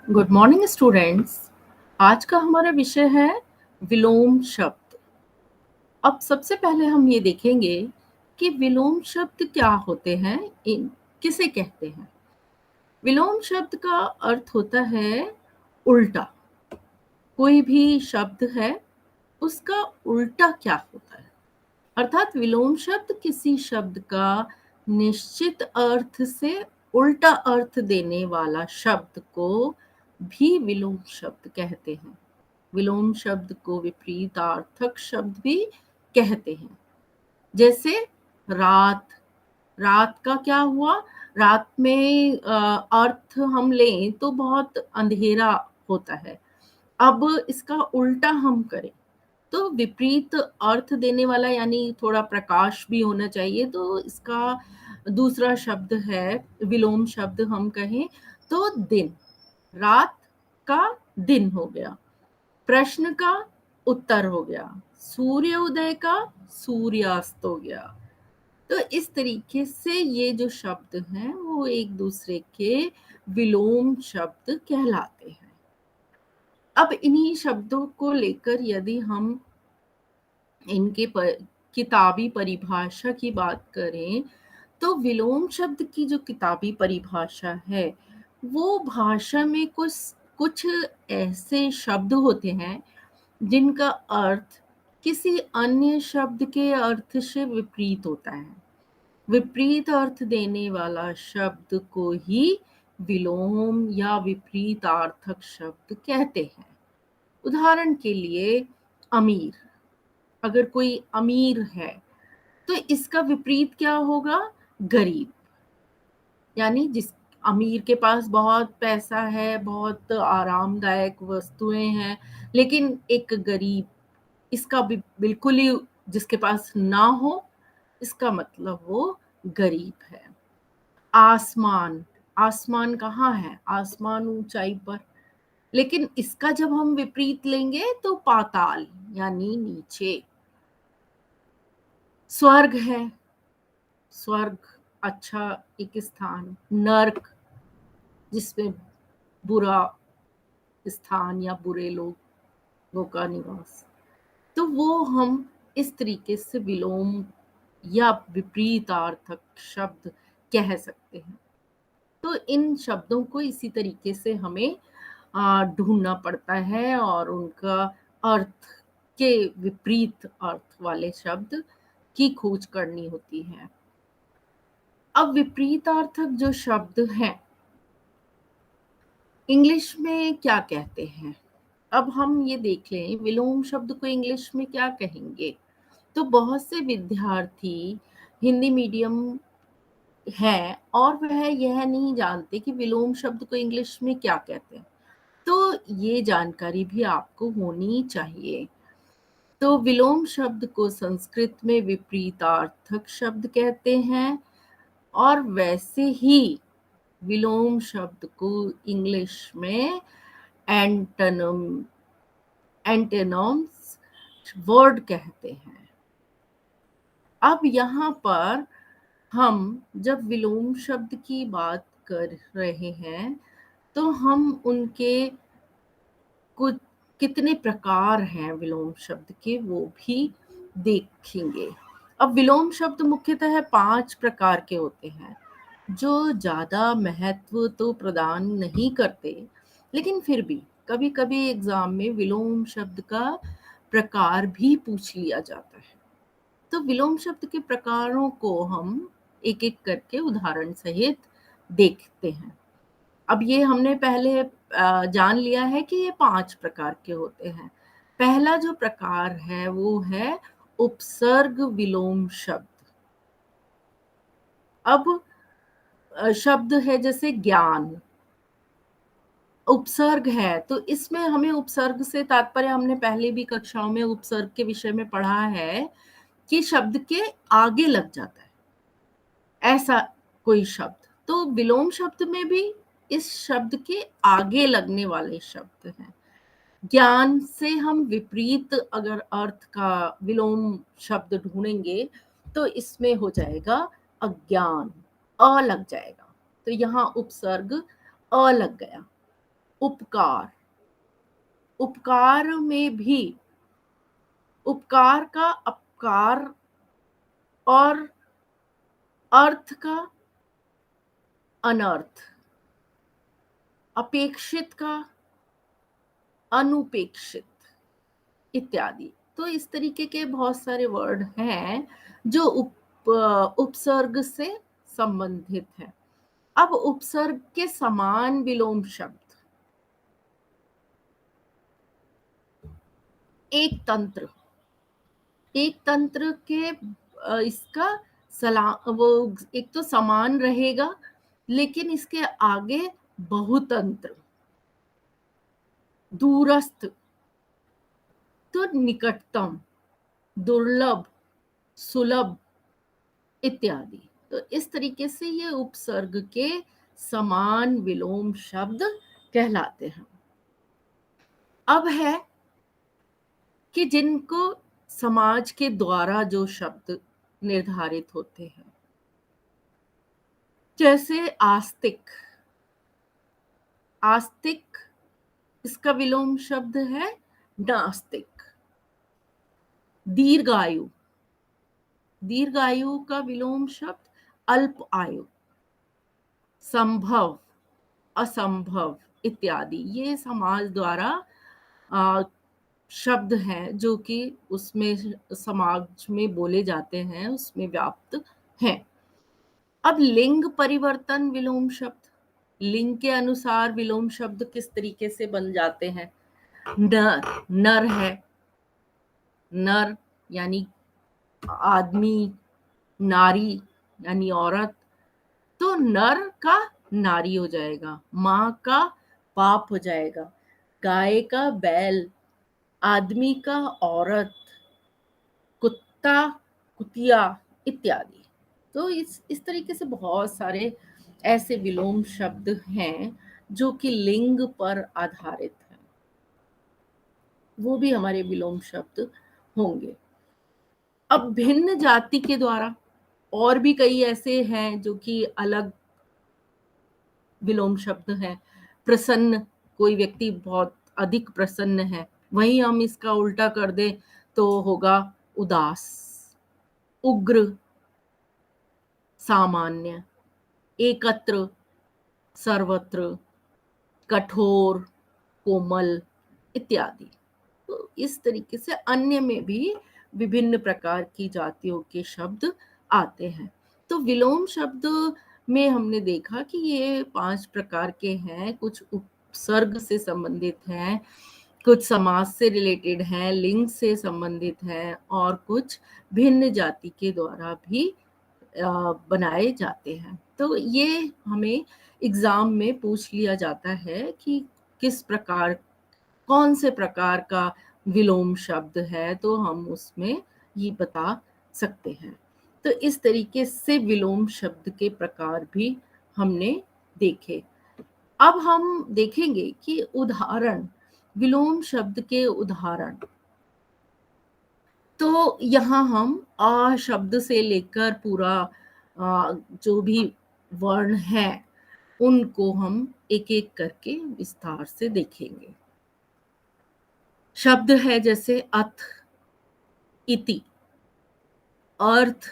Good morning students. आज का हमारा विषय है विलोम शब्द। अब सबसे पहले हम ये देखेंगे कि विलोम शब्द क्या होते हैं, इन किसे कहते हैं। विलोम शब्द का अर्थ होता है उल्टा। कोई भी शब्द है, उसका उल्टा क्या होता है। अर्थात विलोम शब्द किसी शब्द का निश्चित अर्थ से उल्टा अर्थ देने वाला शब्द को भी विलोम शब्द कहते हैं। विलोम शब्द को विपरीतार्थक शब्द भी कहते हैं। जैसे रात। रात का क्या हुआ? रात में अर्थ हम लें तो बहुत अंधेरा होता है। अब इसका उल्टा हम करें तो विपरीत अर्थ देने वाला, यानी थोड़ा प्रकाश भी होना चाहिए, तो इसका दूसरा शब्द है, विलोम शब्द हम कहें तो दिन। रात का दिन हो गया, प्रश्न का उत्तर हो गया, सूर्य उदय का सूर्यास्त हो गया। तो इस तरीके से ये जो शब्द हैं वो एक दूसरे के विलोम शब्द कहलाते हैं। अब इन्हीं शब्दों को लेकर यदि हम इनके किताबी परिभाषा की बात करें तो विलोम शब्द की जो किताबी परिभाषा है, वो भाषा में कुछ कुछ ऐसे शब्द होते हैं जिनका अर्थ किसी अन्य शब्द के अर्थ से विपरीत होता है। विपरीत अर्थ देने वाला शब्द को ही विलोम या विपरीतार्थक शब्द कहते हैं। उदाहरण के लिए अमीर। अगर कोई अमीर है तो इसका विपरीत क्या होगा? गरीब। यानी जिस अमीर के पास बहुत पैसा है, बहुत आरामदायक वस्तुएं हैं, लेकिन एक गरीब, इसका भी बिल्कुल ही, जिसके पास ना हो, इसका मतलब वो गरीब है। आसमान। आसमान कहाँ है? आसमान ऊंचाई पर, लेकिन इसका जब हम विपरीत लेंगे तो पाताल, यानी नीचे। स्वर्ग है। स्वर्ग अच्छा एक स्थान। नर्क, जिसमें बुरा स्थान या बुरे लोगों का निवास। तो वो हम इस तरीके से विलोम या विपरीतार्थक शब्द कह सकते हैं। तो इन शब्दों को इसी तरीके से हमें ढूंढना पड़ता है और उनका अर्थ के विपरीत अर्थ वाले शब्द की खोज करनी होती है। अब विपरीतार्थक जो शब्द हैं, इंग्लिश में क्या कहते हैं? अब हम ये देख लें विलोम शब्द को इंग्लिश में क्या कहेंगे। तो बहुत से विद्यार्थी हिंदी मीडियम हैं और वह यह नहीं जानते कि विलोम शब्द को इंग्लिश में क्या कहते हैं। तो ये जानकारी भी आपको होनी चाहिए। तो विलोम शब्द को संस्कृत में विपरीतार्थक शब्द कहते हैं, और वैसे ही विलोम शब्द को इंग्लिश में एंटोनिम एंटोनिम्स वर्ड कहते हैं। अब यहाँ पर हम जब विलोम शब्द की बात कर रहे हैं तो हम उनके कुछ कितने प्रकार हैं विलोम शब्द के, वो भी देखेंगे। अब विलोम शब्द मुख्यतः 5 प्रकार के होते हैं, जो ज़्यादा महत्व तो प्रदान नहीं करते, लेकिन फिर भी कभी कभी एग्जाम में विलोम शब्द का प्रकार भी पूछ लिया जाता है। तो विलोम शब्द के प्रकारों को हम एक एक करके उदाहरण सहित देखते हैं। अब ये हमने पहले जान लिया है कि ये 5 प्रकार के होते हैं। पहला जो प्रकार है वो है उपसर्ग विलोम शब्द। अब शब्द है जैसे ज्ञान, उपसर्ग है, तो इसमें हमें उपसर्ग से तात्पर्य, हमने पहले भी कक्षाओं में उपसर्ग के विषय में पढ़ा है कि शब्द के आगे लग जाता है ऐसा कोई शब्द। तो विलोम शब्द में भी इस शब्द के आगे लगने वाले शब्द हैं। ज्ञान से हम विपरीत अगर अर्थ का विलोम शब्द ढूंढेंगे तो इसमें हो जाएगा अज्ञान, अ लग जाएगा, तो यहाँ उपसर्ग अ लग गया। उपकार, उपकार में भी उपकार का अपकार और अर्थ का अनर्थ, अपेक्षित का अनुपेक्षित इत्यादि। तो इस तरीके के बहुत सारे वर्ड हैं जो उपसर्ग से संबंधित हैं। अब उपसर्ग के समान विलोम शब्द, एक तंत्र, एक तंत्र के इसका वो एक तो समान रहेगा, लेकिन इसके आगे बहुतंत्र, दूरस्थ तो निकटतम, दुर्लभ, सुलभ इत्यादि। तो इस तरीके से ये उपसर्ग के समान विलोम शब्द कहलाते हैं। अब है कि जिनको समाज के द्वारा जो शब्द निर्धारित होते हैं, जैसे आस्तिक, आस्तिक इसका विलोम शब्द है नास्तिक। दीर्घायु, दीर्घायु का विलोम शब्द अल्प आयु। संभव, असंभव इत्यादि ये समाज द्वारा शब्द हैं जो कि उसमें समाज में बोले जाते हैं, उसमें व्याप्त हैं। अब लिंग परिवर्तन विलोम शब्द, लिंग के अनुसार विलोम शब्द किस तरीके से बन जाते हैं। नर है, नर यानी आदमी, नारी यानी औरत, तो नर का नारी हो जाएगा, माँ का बाप हो जाएगा, गाय का बैल, आदमी का औरत, कुत्ता कुतिया इत्यादि। तो इस तरीके से बहुत सारे ऐसे विलोम शब्द हैं जो कि लिंग पर आधारित हैं, वो भी हमारे विलोम शब्द होंगे। अब भिन्न जाति के द्वारा और भी कई ऐसे हैं जो कि अलग विलोम शब्द हैं। प्रसन्न, कोई व्यक्ति बहुत अधिक प्रसन्न है, वहीं हम इसका उल्टा कर दें तो होगा उदास। उग्र, सामान्य, एकत्र, सर्वत्र, कठोर, कोमल इत्यादि। तो इस तरीके से अन्य में भी विभिन्न प्रकार की जातियों के शब्द आते हैं। तो विलोम शब्द में हमने देखा कि ये 5 प्रकार के हैं, कुछ उपसर्ग से संबंधित हैं, कुछ समास से रिलेटेड हैं, लिंग से संबंधित हैं और कुछ भिन्न जाति के द्वारा भी बनाए जाते हैं। तो ये हमें एग्जाम में पूछ लिया जाता है कि किस प्रकार, कौन से प्रकार का विलोम शब्द है, तो हम उसमें ये बता सकते हैं। तो इस तरीके से विलोम शब्द के प्रकार भी हमने देखे। अब हम देखेंगे कि उदाहरण, विलोम शब्द के उदाहरण। तो यहाँ हम आ शब्द से लेकर पूरा जो भी वर्ण है उनको हम एक एक करके विस्तार से देखेंगे। शब्द है जैसे अथ, इति, अर्थ,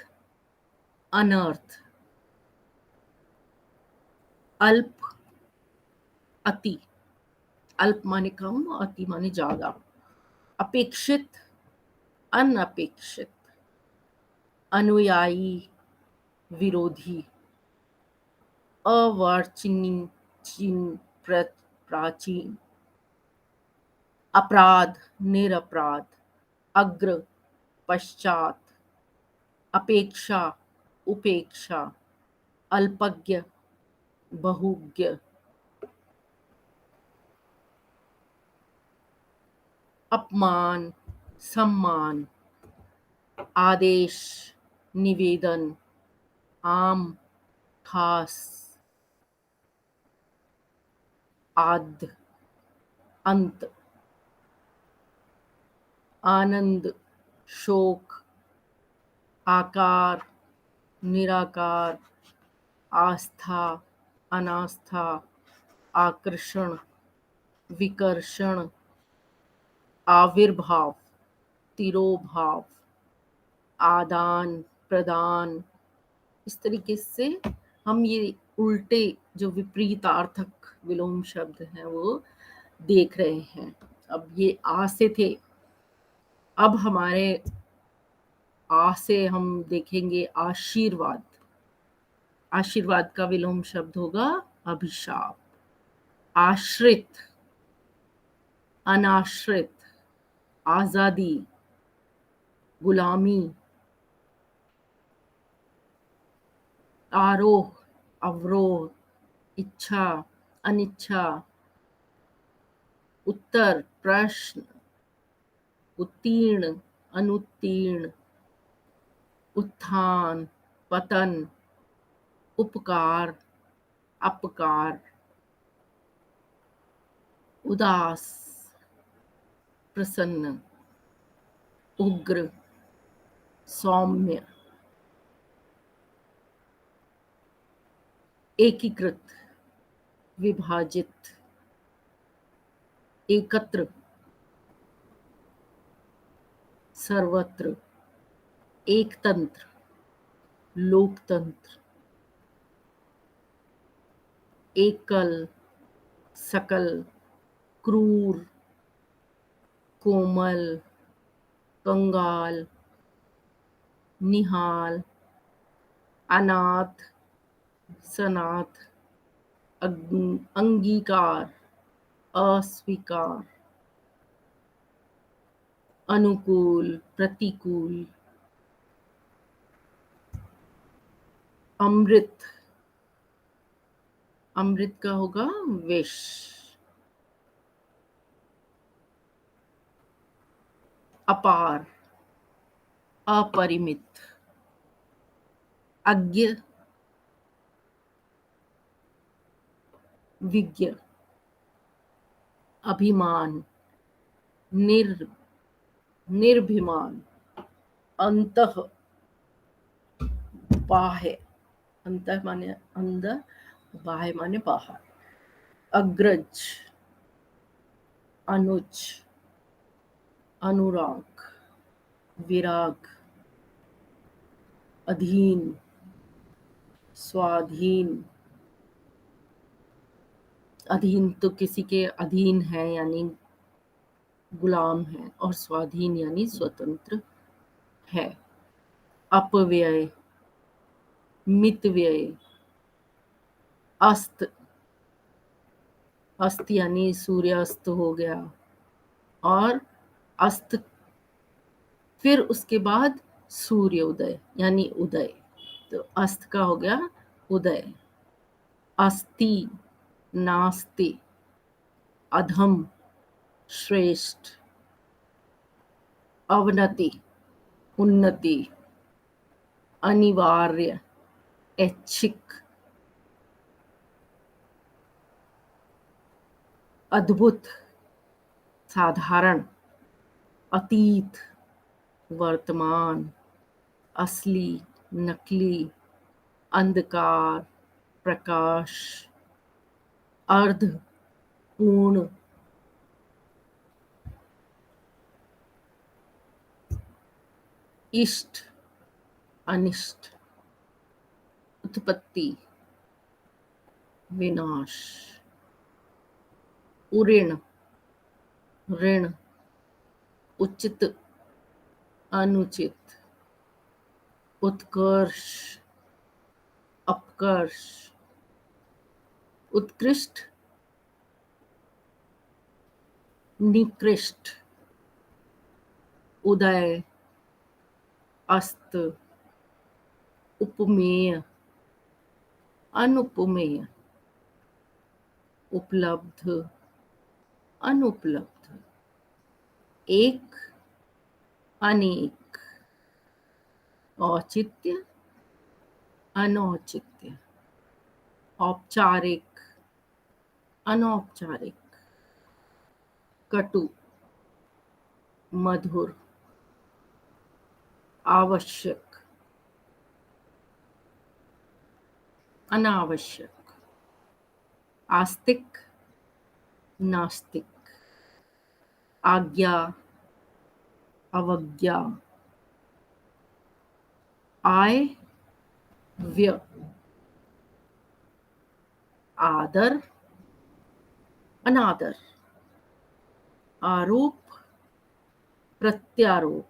अनर्थ, अल्प, अति। अल्प माने कम, अति माने ज्यादा। अपेक्षित, अनपेक्षित, अनुयायी, विरोधी, अवांछनीय, प्राचीन, अपराध, निरपराध, अग्र, पश्चात, अपेक्षा, उपेक्षा, अल्पज्ञ, बहुज्ञ। अपमान, सम्मान, आदेश, निवेदन, आम, खास, आद्य, अंत, आनंद, शोक, आकार, निराकार, आस्था, अनास्था, आकर्षण, विकर्षण, आविर्भाव, तिरोभाव, आदान प्रदान, इस तरीके से हम ये उल्टे जो विपरीतार्थक विलोम शब्द हैं वो देख रहे हैं। अब ये आ से थे, अब हमारे आ से हम देखेंगे आशीर्वाद। आशीर्वाद का विलोम शब्द होगा अभिशाप। आश्रित, अनाश्रित, आजादी, गुलामी, आरोह, अवरोह, इच्छा, अनिच्छा, उत्तर, प्रश्न, उत्तीर्ण, अनुत्तीर्ण, उत्थान, पतन, उपकार, अपकार, उदास, प्रसन्न, उग्र, सौम्य, एकीकृत, विभाजित, एकत्र, सर्वत्र, एकतंत्र, लोकतंत्र, एकल, सकल, क्रूर, कोमल, कंगाल, निहाल, अनाथ, सनाथ, अंगीकार, अस्वीकार, अनुकूल, प्रतिकूल, अमृत, अमृत का होगा विष, अपार, अपरिमित, अज्ञ, विज्ञ, अभिमान, निर्भिमान, अंतः, बाह्य, अंतः माने अंदर, बाह्य माने बाहर, अग्रज, अनुज, अनुराग, विराग, अधीन, स्वाधीन, अधीन तो किसी के अधीन है यानी गुलाम है, और स्वाधीन यानी स्वतंत्र है, अपव्यय, मितव्यय, अस्त, अस्त यानी सूर्यास्त हो गया, और अस्त फिर उसके बाद सूर्य उदय यानी उदय, तो अस्त का हो गया उदय, अस्ति, नास्ति, अधम, श्रेष्ठ, अवनति, उन्नति, अनिवार्य, ऐच्छिक, अद्भुत, साधारण, अतीत, वर्तमान, असली, नकली, अंधकार, प्रकाश, अर्ध, पूर्ण, इष्ट, अनिष्ट, उत्पत्ति, विनाश, उऋण, ऋण, उचित, अनुचित, उत्कर्ष, अपकर्ष, उत्कृष्ट, निकृष्ट, उदय, अस्त, उपमेय, अनुपमेय, उपलब्ध, अनुपलब्ध, एक, अनेक, औचित्य, अनौचित्य, औपचारिक, अनौपचारिक, कटु, मधुर, आवश्यक, अनावश्यक, आस्तिक, नास्तिक, आज्ञा, अवज्ञा, आय, व्यय, आदर, अनादर, आरोप, प्रत्यारोप,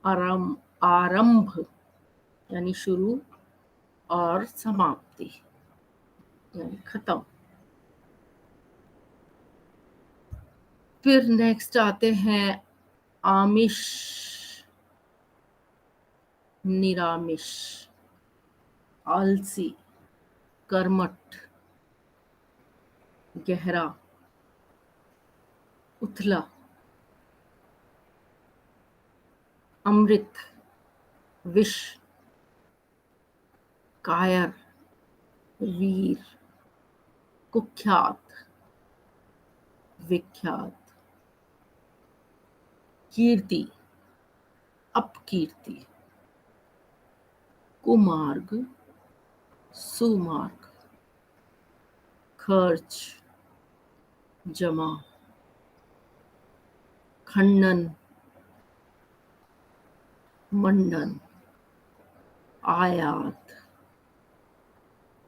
आरंभ यानी शुरू, और समाप्ति यानी खत्म। फिर नेक्स्ट आते हैं आमिष, निरामिष, आलसी, कर्मठ, गहरा, उथला, अमृत, विष, कायर, वीर, कुख्यात, विख्यात, कीर्ति, अपकीर्ति, कुमार्ग, सुमार्ग, खर्च, जमा, खंडन, मंडन, आयात,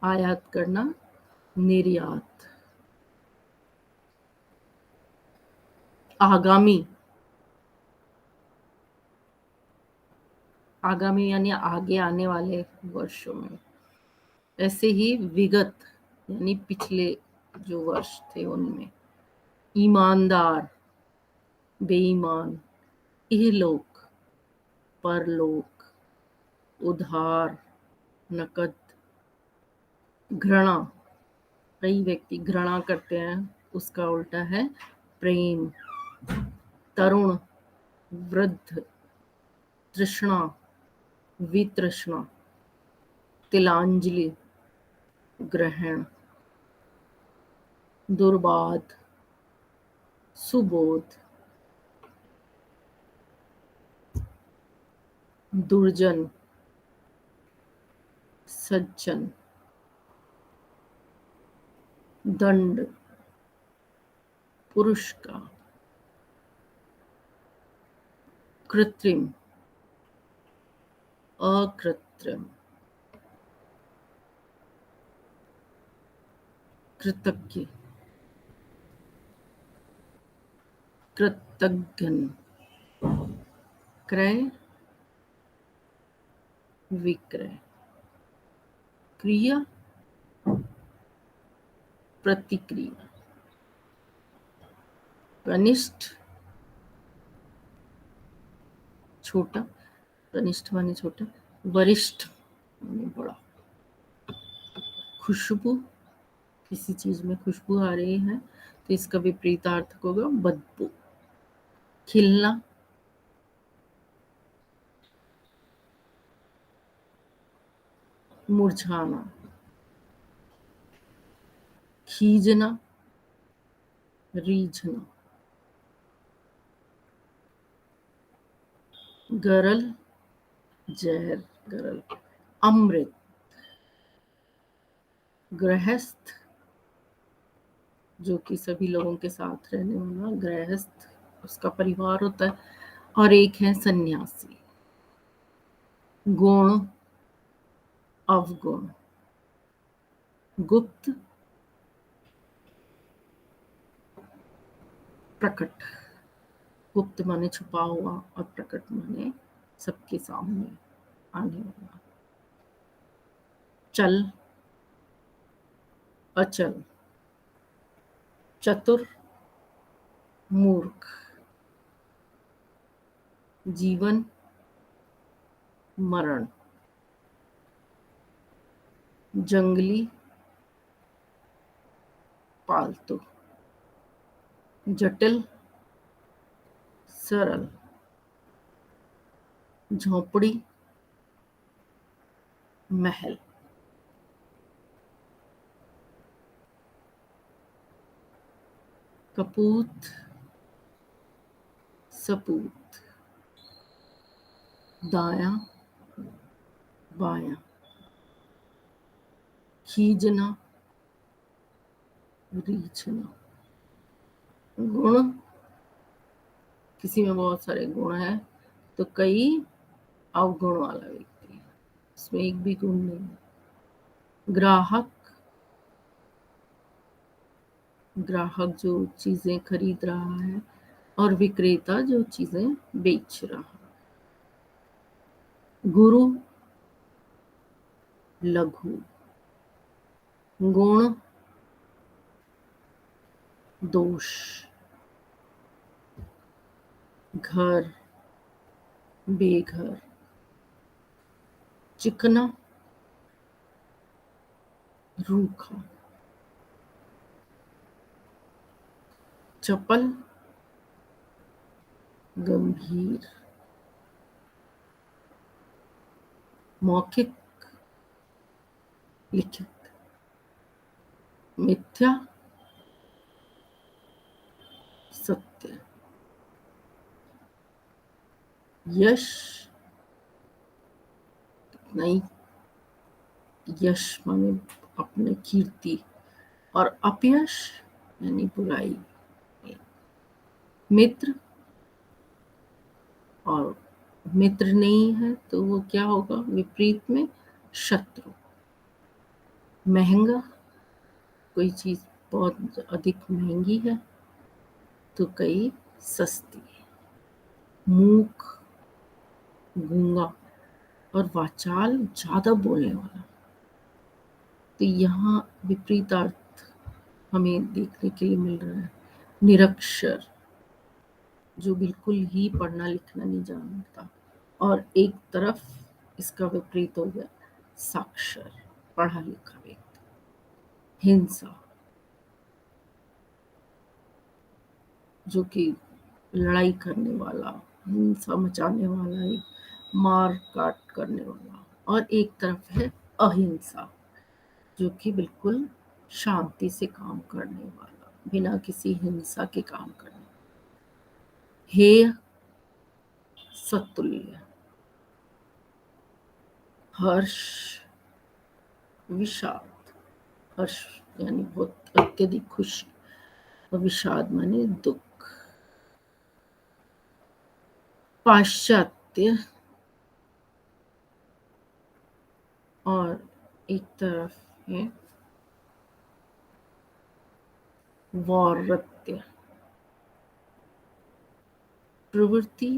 आयात करना, निर्यात, आगामी, आगामी यानी आगे आने वाले वर्षों में। ऐसे ही विगत यानी पिछले जो वर्ष थे उनमें। ईमानदार, बेईमान, इहलोक, परलोक, उधार, नकद, घृणा, कई व्यक्ति घृणा करते हैं, उसका उल्टा है प्रेम, तरुण, वृद्ध, तृष्णा, वितृष्णा, तिलांजलि, ग्रहण, दुर्बाद, सुबोध, दुर्जन, सज्जन, दंड, पुरुष का, कृत्रिम, अकृत्रिम, कृतज्ञ, कृतज्ञन, क्रय, विक्रय, क्रिया, प्रतिक्रिया, कनिष्ठ, छोटा, कनिष्ठ माने छोटा, वरिष्ठ माने बड़ा, खुशबू, किसी चीज में खुशबू आ रही है तो इसका विपरीतार्थ होगा बदबू। खिलना, मुरझाना, खींचना, रीझना, गरल, जहर, गरल, अमृत, गृहस्थ, जो कि सभी लोगों के साथ रहने वाला गृहस्थ, उसका परिवार होता है। और एक है सन्यासी। गुण, अवगुण, गुप्त, प्रकट। गुप्त माने छुपा हुआ और प्रकट माने सबके सामने आने वाला। चल, अचल, चतुर, मूर्ख, जीवन, मरण, जंगली, पालतू, जटिल, सरल, झोपड़ी, महल। कपूत, सपूत, दाया, बाया, खींचना, रीझना। गुण, किसी में बहुत सारे गुण हैं तो कई अवगुण वाला व्यक्ति है, उसमें एक भी गुण नहीं है। ग्राहक, ग्राहक जो चीजें खरीद रहा है, और विक्रेता जो चीजें बेच रहा है। गुरु, लघु। गुण, दोष। घर, बेघर। चिकना, रूखा। चपल, गंभीर। मौखिक, लिखित। मिथ्या, सत्य। यश, नहीं, यश माने अपने कीर्ति, और अपयश यानी बुराई। मित्र, और मित्र नहीं है तो वो क्या होगा विपरीत में, शत्रु। महंगा, कोई चीज बहुत अधिक महंगी है तो कई सस्ती है। मूक, गूंगा, और वाचाल ज्यादा बोलने वाला। तो यहाँ विपरीत अर्थ हमें देखने के लिए मिल रहा है। निरक्षर, जो बिल्कुल ही पढ़ना लिखना नहीं जानता, और एक तरफ इसका विपरीत हो गया साक्षर, पढ़ा लिखा व्यक्ति। हिंसा, जो कि लड़ाई करने वाला, हिंसा मचाने वाला, एक मार काट करने वाला। और एक तरफ है अहिंसा, जो कि बिल्कुल शांति से काम करने वाला, बिना किसी हिंसा के काम करने। हेय, सतुल्य। हर्ष, विषाद। हर्ष यानी बहुत अत्यधिक खुशी, और विषाद माने दुख। पाश्चात्य, और एक तरफ है वौरत्य। प्रवृत्ति,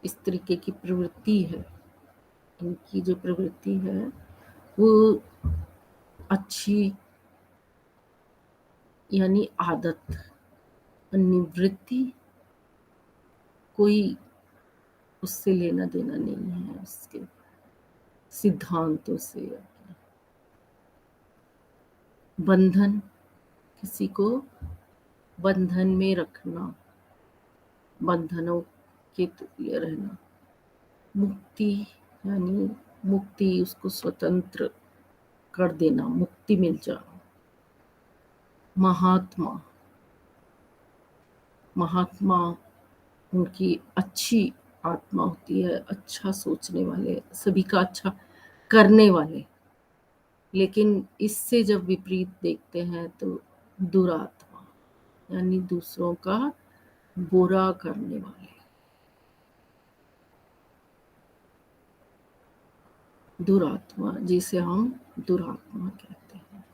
इस तरीके की प्रवृत्ति है, इनकी जो प्रवृत्ति है वो अच्छी यानी आदत। निवृत्ति, कोई उससे लेना देना नहीं है, उसके सिद्धांतों से। बंधन, किसी को बंधन में रखना, बंधनों के तुल्य रहना। मुक्ति यानी मुक्ति, उसको स्वतंत्र कर देना, मुक्ति मिल जाना। महात्मा, महात्मा उनकी अच्छी आत्मा होती है, अच्छा सोचने वाले, सभी का अच्छा करने वाले। लेकिन इससे जब विपरीत देखते हैं तो दुरात्मा, यानी दूसरों का बुरा करने वाले। दुरात्मा, जिसे हम दुरात्मा कहते हैं।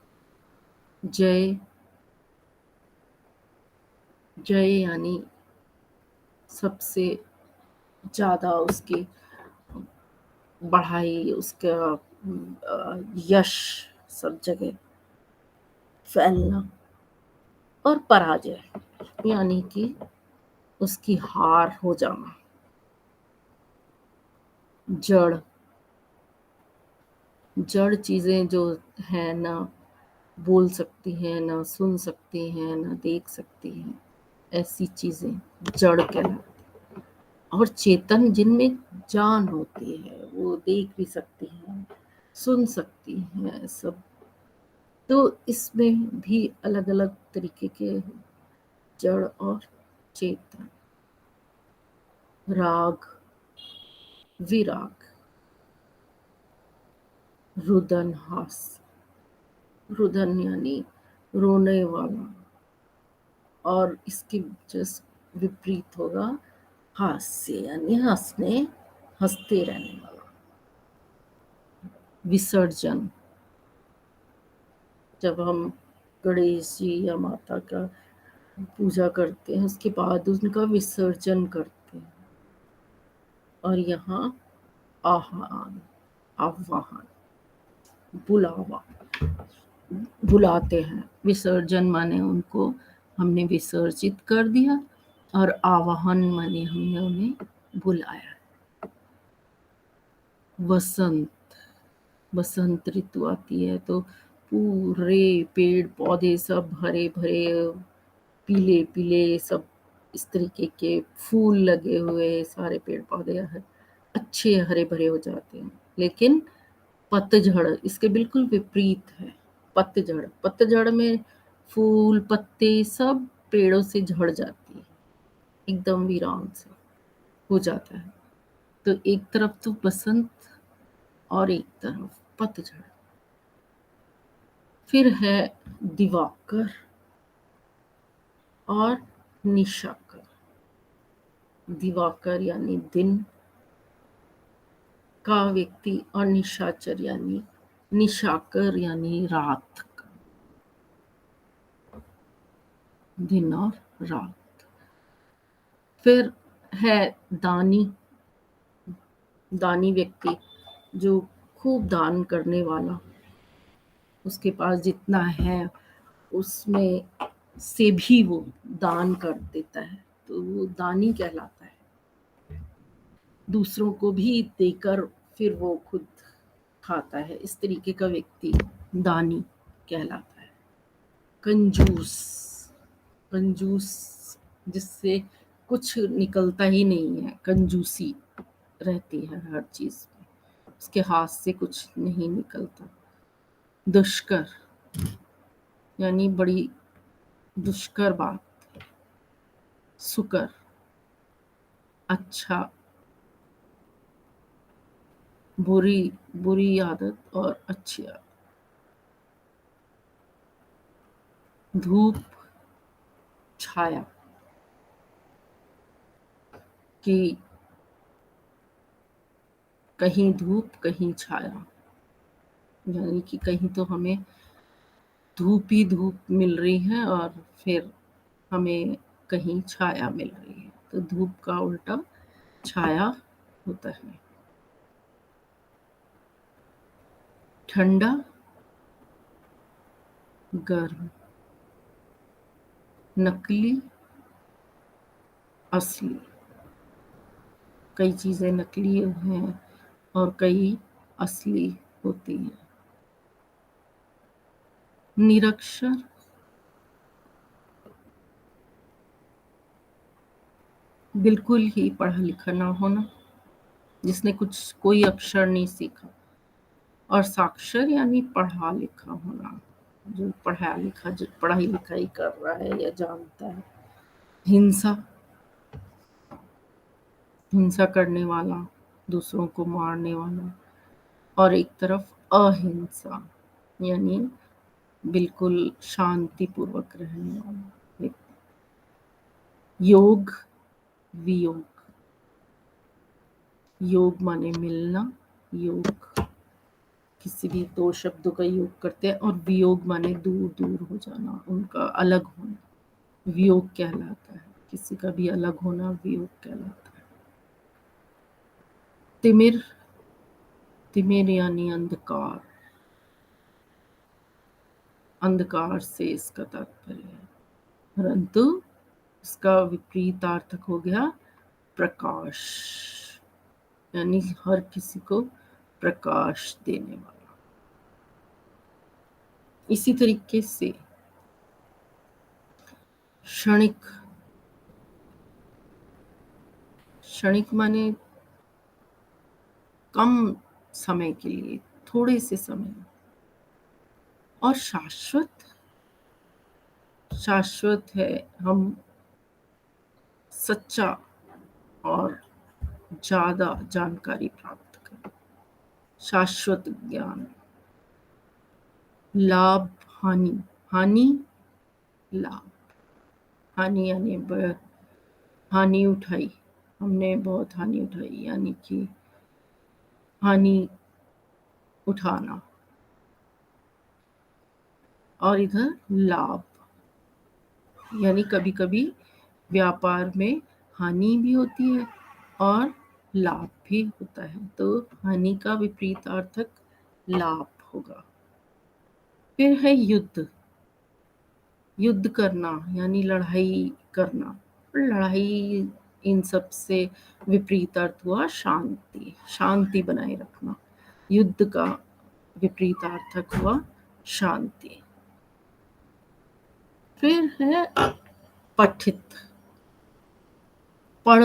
जय, जय यानी सबसे ज्यादा उसकी बढ़ाई, उसका यश सब जगह फैलना। और पराजय यानी कि उसकी हार हो जाना। जड़, जड़ चीजें जो है ना बोल सकती हैं, ना सुन सकती हैं, ना देख सकती हैं, ऐसी चीजें जड़ कहलाती। और चेतन, जिनमें जान होती है, वो देख भी सकती हैं, सुन सकती हैं सब। तो इसमें भी अलग अलग तरीके के हैं, जड़ और चेतन। राग, विराग। रुदन, हास्य। रुदन यानी रोने वाला, और इसके जस्ट विपरीत होगा हास्य, यानी हंसते रहने वाला। विसर्जन, जब हम गणेश जी या माता का पूजा करते हैं उसके बाद उनका विसर्जन करते हैं। और यहाँ आह्वान, आह्वान, बुलावा, बुलाते हैं। विसर्जन माने उनको हमने विसर्जित कर दिया, और आवाहन माने हमने उन्हें बुलाया। वसंत, बसंत ऋतु आती है तो पूरे पेड़ पौधे सब हरे भरे, पीले पीले सब, इस तरीके के फूल लगे हुए सारे पेड़ पौधे अच्छे हरे भरे हो जाते हैं। लेकिन पतझड़ इसके बिल्कुल विपरीत है। पतझड़, पतझड़ में फूल पत्ते सब पेड़ों से झड़ जाती है, एकदम वीरान से हो जाता है। तो एक तरफ तो बसंत और एक तरफ पतझड़। फिर है दिवाकर और निशाकर। दिवाकर यानी दिन का व्यक्ति, और निशाचर यानी निशाकर यानी रात का, दिन और रात। फिर है दानी, दानी व्यक्ति जो खूब दान करने वाला, उसके पास जितना है उसमें से भी वो दान कर देता है, तो वो दानी कहलाता है। दूसरों को भी देकर फिर वो खुद खाता है, इस तरीके का व्यक्ति दानी कहलाता है। कंजूस, कंजूस जिससे कुछ निकलता ही नहीं है, कंजूसी रहती है हर चीज में, उसके हाथ से कुछ नहीं निकलता। दुष्कर यानी बड़ी दुष्कर बात। सुकर, अच्छा, बुरी बुरी आदत और अच्छी आदत। धूप, छाया, कि कहीं धूप कहीं छाया, यानी कि कहीं तो हमें धूप ही धूप मिल रही है और फिर हमें कहीं छाया मिल रही है, तो धूप का उल्टा छाया होता है। ठंडा, गर्म, नकली, असली। कई चीजें नकली हैं और कई असली होती हैं। निरक्षर, बिल्कुल ही पढ़ा लिखा ना होना, जिसने कुछ कोई अक्षर नहीं सीखा। और साक्षर यानी पढ़ा लिखा होना, जो पढ़ा लिखा, जो पढ़ाई लिखाई कर रहा है या जानता है। हिंसा, हिंसा करने वाला, दूसरों को मारने वाला। और एक तरफ अहिंसा, यानी बिल्कुल शांति पूर्वक रहने वाला व्यक्ति। योग, वियोग, योग माने मिलना, योग किसी भी दो शब्दों का योग करते हैं, और वियोग माने दूर दूर हो जाना, उनका अलग होना, वियोग कहलाता है। किसी का भी अलग होना वियोग कहलाता है। तिमिर, तिमिर यानी अंधकार, अंधकार से इसका तात्पर्य है, परंतु इसका विपरीतार्थक हो गया प्रकाश, यानी हर किसी को प्रकाश देने वाला। इसी तरीके से क्षणिक, क्षणिक माने कम समय के लिए, थोड़े से समय। और शाश्वत, शाश्वत है हम सच्चा और ज्यादा जानकारी प्राप्त करें, शाश्वत ज्ञान। लाभ, हानि, हानि, लाभ। हानि यानी हानि उठाई, हमने बहुत हानि उठाई, यानी कि हानि उठाना। और इधर लाभ, यानी कभी कभी व्यापार में हानि भी होती है और लाभ भी होता है, तो हानि का विपरीतार्थक लाभ होगा। फिर है युद्ध। युद्ध करना यानी लड़ाई करना। लड़ाई, इन सब से विपरीत अर्थ हुआ शांति, शांति बनाए रखना। युद्ध का विपरीतार्थक हुआ शांति। फिर है पठित, पढ़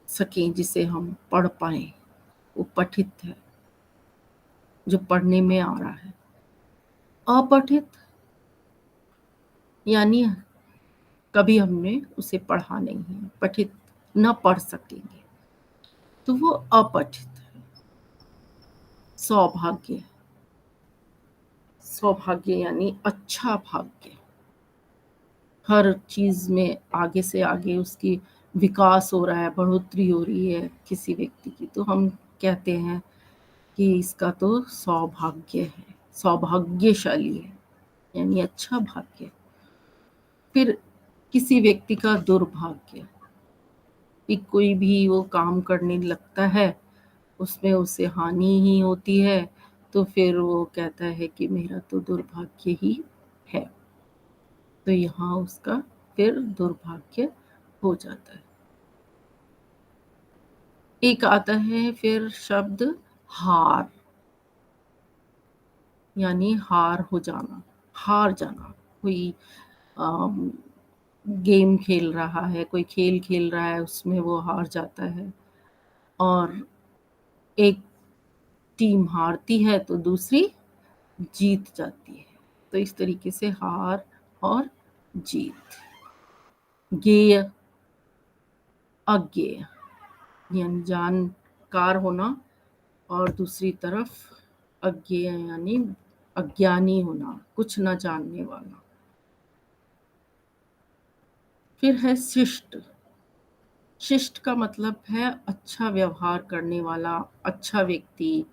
सकें, जिसे हम पढ़ पाए, वो पठित है, जो पढ़ने में आ रहा है। अपठित यानी कभी हमने उसे पढ़ा नहीं है, पठित न पढ़ सकेंगे, तो वो अपठित है। सौभाग्य, सौभाग्य यानी अच्छा भाग्य। हर चीज में आगे से आगे उसकी विकास हो रहा है, बढ़ोतरी हो रही है किसी व्यक्ति की, तो हम कहते हैं कि इसका तो सौभाग्य है, सौभाग्यशाली है, यानी अच्छा भाग्य। फिर किसी व्यक्ति का दुर्भाग्य, कि कोई भी वो काम करने लगता है उसमें उसे हानि ही होती है, तो फिर वो कहता है कि मेरा तो दुर्भाग्य ही है, तो यहाँ उसका फिर दुर्भाग्य हो जाता है। एक आता है फिर शब्द हार, यानी हार हो जाना, हार जाना। कोई अम, गेम खेल रहा है, कोई खेल खेल रहा है, उसमें वो हार जाता है और एक टीम हारती है तो दूसरी जीत जाती है, तो इस तरीके से हार और जीत। गेय, अज्ञेय, यानी जानकार होना, और दूसरी तरफ अज्ञेय यानी अज्ञानी होना, कुछ न जानने वाला। फिर है शिष्ट। शिष्ट का मतलब है अच्छा व्यवहार करने वाला, अच्छा व्यक्ति।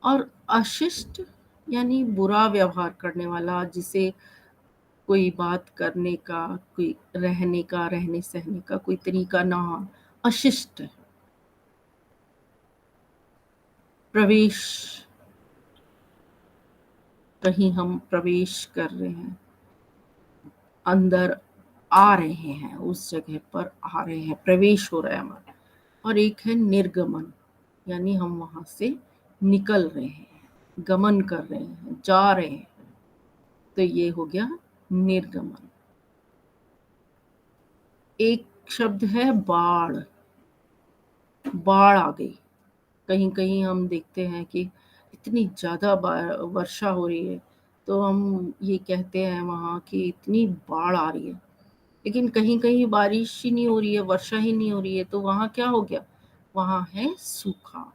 और अशिष्ट यानी बुरा व्यवहार करने वाला, जिसे कोई बात करने का, कोई रहने का, रहने सहने का कोई तरीका ना हो, अशिष्ट है। प्रवेश, कहीं हम प्रवेश कर रहे हैं, अंदर आ रहे हैं, उस जगह पर आ रहे हैं, प्रवेश हो रहा है हमारा। और एक है निर्गमन, यानी हम वहां से निकल रहे हैं, गमन कर रहे हैं, जा रहे हैं, तो ये हो गया निर्गमन। एक शब्द है बाढ़। बाढ़ आ गई, कहीं कहीं हम देखते हैं कि इतनी ज़्यादा वर्षा हो रही है, तो हम ये कहते हैं वहाँ कि इतनी बाढ़ आ रही है। लेकिन कहीं कहीं बारिश ही नहीं हो रही है, वर्षा ही नहीं हो रही है, तो वहाँ क्या हो गया, वहाँ है सूखा।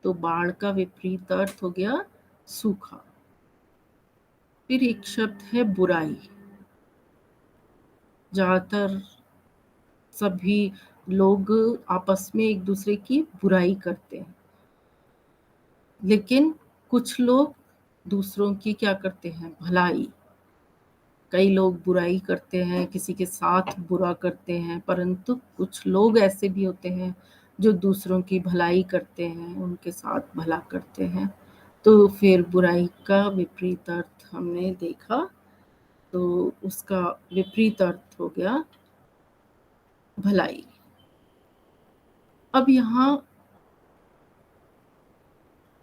तो बाढ़ का विपरीत अर्थ हो गया सूखा। फिर एक शब्द है बुराई। ज्यादातर सभी लोग आपस में एक दूसरे की बुराई करते हैं, लेकिन कुछ लोग दूसरों की क्या करते हैं, भलाई। कई लोग बुराई करते हैं, किसी के साथ बुरा करते हैं, परंतु कुछ लोग ऐसे भी होते हैं जो दूसरों की भलाई करते हैं, उनके साथ भला करते हैं। तो फिर बुराई का विपरीत अर्थ हमने देखा, तो उसका विपरीत अर्थ हो गया भलाई। अब यहाँ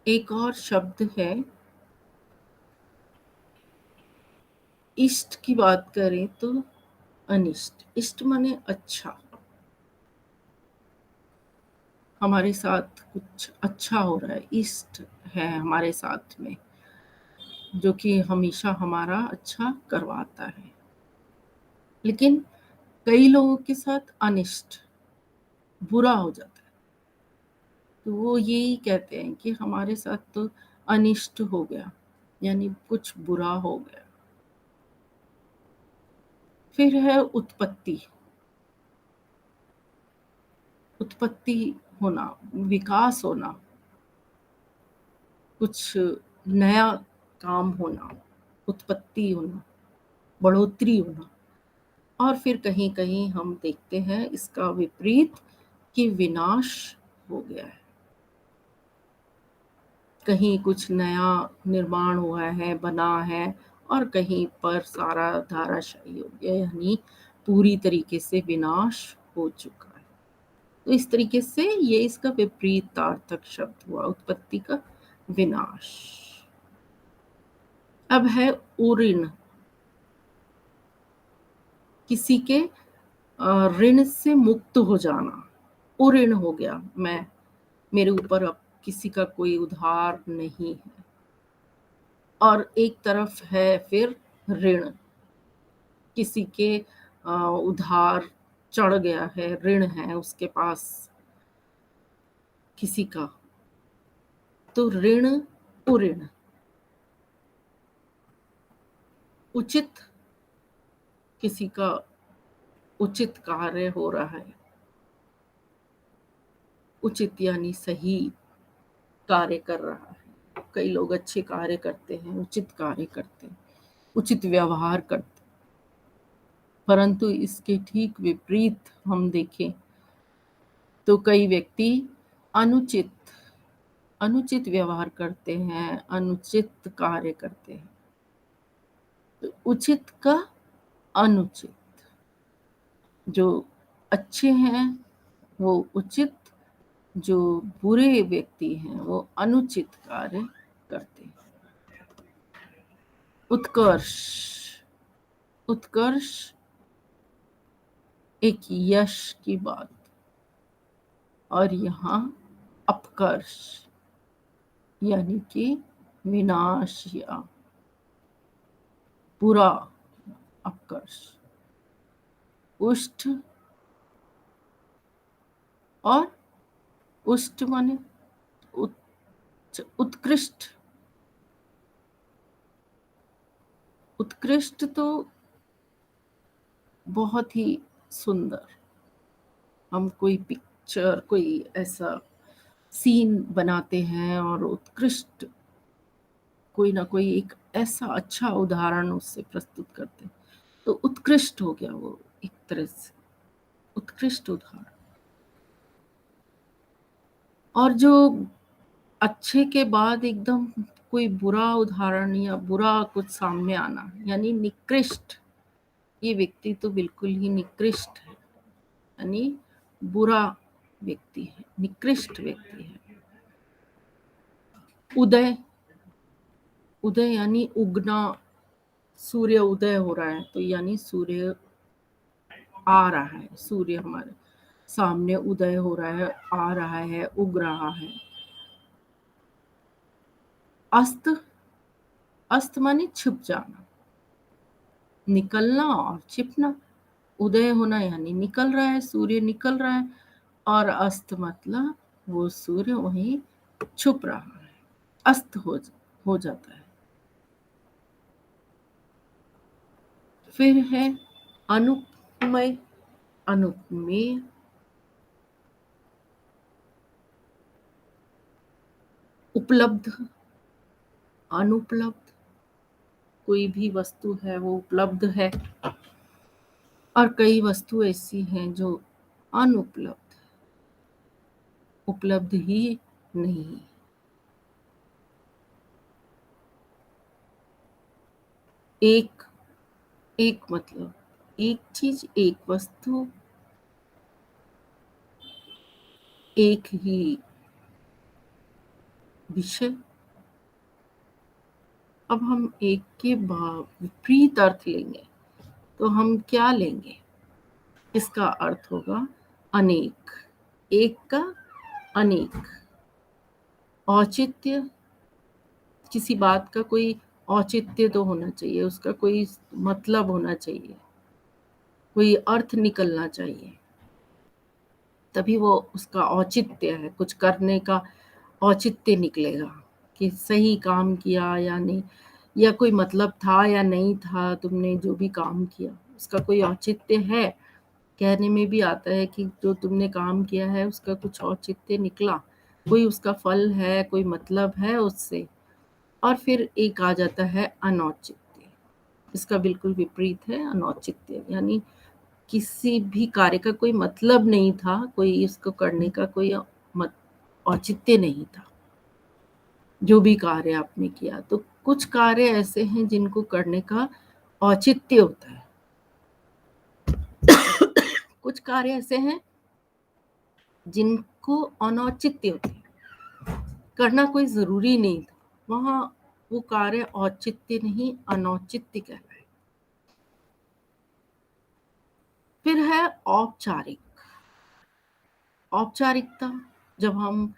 एक और शब्द है, इष्ट की बात करें तो अनिष्ट। इष्ट माने अच्छा, हमारे साथ कुछ अच्छा हो रहा है, इष्ट है हमारे साथ में, जो कि हमेशा हमारा अच्छा करवाता है। लेकिन कई लोगों के साथ अनिष्ट, बुरा हो जाता है, तो वो यही कहते हैं कि हमारे साथ तो अनिष्ट हो गया, यानी कुछ बुरा हो गया। फिर है उत्पत्ति। उत्पत्ति होना, विकास होना, कुछ नया काम होना, उत्पत्ति होना, बढ़ोतरी होना। और फिर कहीं-कहीं हम देखते हैं इसका विपरीत कि विनाश हो गया है। कहीं कुछ नया निर्माण हुआ है, बना है और कहीं पर सारा धराशायी हो गया, यानी पूरी तरीके से विनाश हो चुका है। तो इस तरीके से ये इसका विपरीतार्थक शब्द हुआ, उत्पत्ति का विनाश। अब है ऊऋण, किसी के ऋण से मुक्त हो जाना। ऊऋण हो गया, मेरे ऊपर अब किसी का कोई उधार नहीं है। और एक तरफ है फिर ऋण, किसी के उधार चढ़ गया है, ऋण है उसके पास किसी का, तो ऋण उऋण। उचित, किसी का उचित कार्य हो रहा है, उचित यानी सही कार्य कर रहा है। कई लोग अच्छे कार्य करते हैं, उचित कार्य करते हैं, उचित व्यवहार करते हैं, परंतु इसके ठीक विपरीत हम देखें तो कई व्यक्ति अनुचित अनुचित व्यवहार करते हैं, अनुचित कार्य करते हैं। तो उचित का अनुचित, जो अच्छे हैं वो उचित, जो बुरे व्यक्ति हैं वो अनुचित कार्य करते हैं। उत्कर्ष, उत्कर्ष एक यश की बात, और यहाँ अपकर्ष यानी कि विनाश या बुरा, अपकर्ष। उष्ट, और उष्ट माने उत्कृष्ट। उत्कृष्ट तो बहुत ही सुंदर, हम कोई पिक्चर, कोई ऐसा सीन बनाते हैं और उत्कृष्ट कोई ना कोई एक ऐसा अच्छा उदाहरण उससे प्रस्तुत करते हैं, तो उत्कृष्ट हो गया वो एक तरह से, उत्कृष्ट उदाहरण। और जो अच्छे के बाद एकदम कोई बुरा उदाहरण या बुरा कुछ सामने आना, यानी निकृष्ट, ये व्यक्ति तो बिल्कुल ही निकृष्ट है, यानी बुरा व्यक्ति है, निकृष्ट व्यक्ति है। उदय, उदय यानी उगना, सूर्य उदय हो रहा है तो यानी सूर्य आ रहा है, सूर्य हमारे सामने उदय हो रहा है, आ रहा है, उग रहा है। अस्त, अस्त माने छुप जाना, निकलना और छिपना। उदय होना यानी निकल रहा है, सूर्य निकल रहा है, और अस्त मतलब वो सूर्य वहीं छुप रहा है, अस्त हो जाता है। फिर है अनुपमेय, अनुपमेय, उपलब्ध, अनुपलब्ध, कोई भी वस्तु है वो उपलब्ध है, और कई वस्तु ऐसी हैं जो अनुपलब्ध, उपलब्ध ही नहीं। एक, एक मतलब एक चीज, एक वस्तु, एक ही विषय। अब हम एक के विपरीत अर्थ लेंगे तो हम क्या लेंगे? इसका अर्थ होगा अनेक, एक का अनेक। औचित्य, किसी बात का कोई औचित्य तो होना चाहिए, उसका कोई मतलब होना चाहिए, कोई अर्थ निकलना चाहिए, तभी वो उसका औचित्य है, कुछ करने का औचित्य निकलेगा कि सही काम किया या नहीं, या कोई मतलब था या नहीं था तुमने जो भी काम किया, उसका कोई औचित्य है। कहने में भी आता है कि जो तुमने काम किया है उसका कुछ औचित्य निकला, कोई उसका फल है, कोई मतलब है उससे। और फिर एक आ जाता है अनौचित्य। इसका बिल्कुल विपरीत है अनौचित्य, यानी किसी भी कार्य का कोई मतलब नहीं था, कोई इसको करने का कोई औचित्य नहीं था, जो भी कार्य आपने किया। तो कुछ कार्य ऐसे हैं जिनको करने का औचित्य होता है, कुछ कार्य ऐसे हैं जिनको अनौचित्य होते हैं, करना कोई जरूरी नहीं था, वहां वो कार्य औचित्य नहीं अनौचित्य कहलाए। फिर है औपचारिक। औपचारिकता, जब हम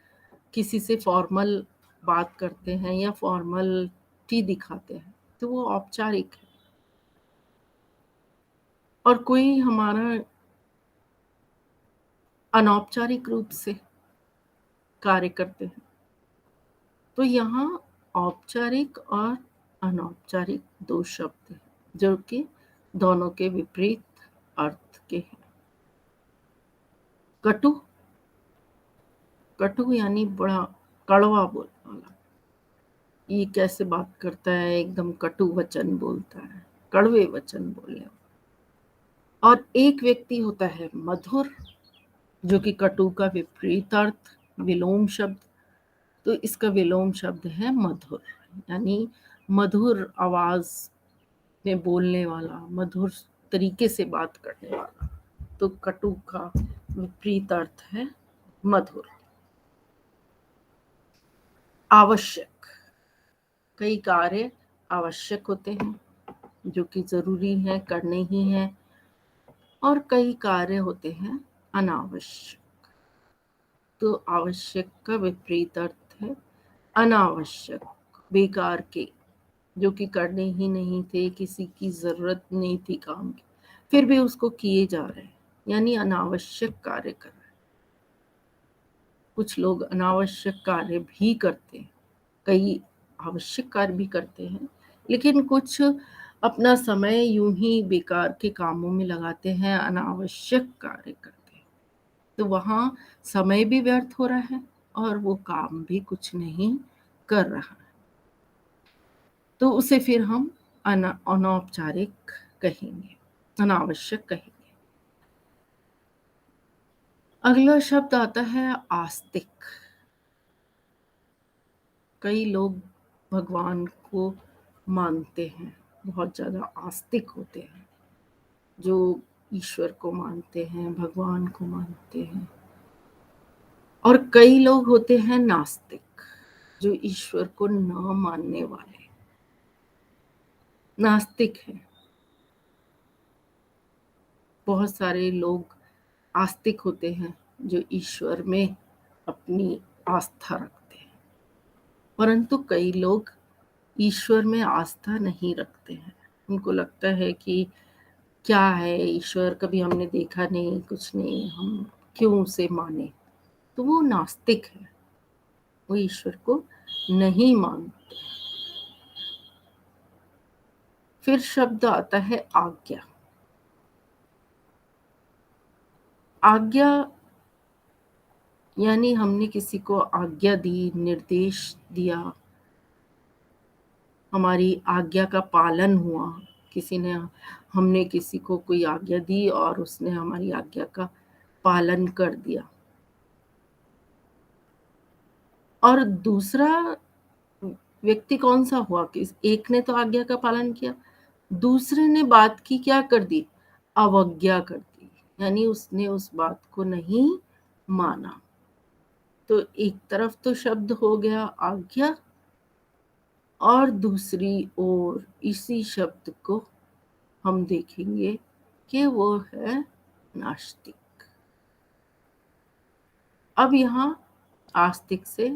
किसी से फॉर्मल बात करते हैं या फॉर्मलिटी दिखाते हैं तो वो औपचारिक है। और कोई हमारा अनौपचारिक रूप से कार्य करते हैं तो यहाँ औपचारिक और अनौपचारिक दो शब्द हैं जो कि दोनों के विपरीत अर्थ के हैं। कटु, कटु यानी बड़ा कड़वा बोलने वाला, ये कैसे बात करता है, एकदम कटु वचन बोलता है, कड़वे वचन बोलने वाला। और एक व्यक्ति होता है मधुर, जो कि कटु का विपरीत अर्थ, विलोम शब्द। तो इसका विलोम शब्द है मधुर, यानी मधुर आवाज में बोलने वाला, मधुर तरीके से बात करने वाला। तो कटु का विपरीत अर्थ है मधुर। आवश्यक, कई कार्य आवश्यक होते हैं जो कि जरूरी है, करने ही है, और कई कार्य होते हैं अनावश्यक। तो आवश्यक का विपरीत अर्थ है अनावश्यक, बेकार के, जो कि करने ही नहीं थे, किसी की जरूरत नहीं थी काम की, फिर भी उसको किए जा रहे हैं, यानी अनावश्यक कार्य कर रहे हैं। कुछ लोग अनावश्यक कार्य भी करते हैं, कई आवश्यक कार्य भी करते हैं, लेकिन कुछ अपना समय यूं ही बेकार के कामों में लगाते हैं, अनावश्यक कार्य करते हैं। तो वहां समय भी व्यर्थ हो रहा है और वो काम भी कुछ नहीं कर रहा है, तो उसे फिर हम अनौपचारिक कहेंगे, अनावश्यक कहेंगे। अगला शब्द आता है आस्तिक। कई लोग भगवान को मानते हैं, बहुत ज्यादा आस्तिक होते हैं, जो ईश्वर को मानते हैं, भगवान को मानते हैं। और कई लोग होते हैं नास्तिक, जो ईश्वर को न मानने वाले नास्तिक हैं। बहुत सारे लोग आस्तिक होते हैं जो ईश्वर में अपनी आस्था रखते हैं, परंतु कई लोग ईश्वर में आस्था नहीं रखते हैं। उनको लगता है कि क्या है ईश्वर, कभी हमने देखा नहीं, कुछ नहीं, हम क्यों उसे माने। तो वो नास्तिक है, वो ईश्वर को नहीं मानते। फिर शब्द आता है आज्ञा। आज्ञा यानी हमने किसी को आज्ञा दी, निर्देश दिया, हमारी आज्ञा का पालन हुआ। किसी ने, हमने किसी को कोई आज्ञा दी और उसने हमारी आज्ञा का पालन कर दिया। और दूसरा व्यक्ति कौन सा हुआ कि एक ने तो आज्ञा का पालन किया, दूसरे ने बात की क्या कर दी, अवज्ञा कर दी, यानी उसने उस बात को नहीं माना। तो एक तरफ तो शब्द हो गया आज्ञा, और दूसरी ओर इसी शब्द को हम देखेंगे कि वो है नास्तिक। अब यहाँ आस्तिक से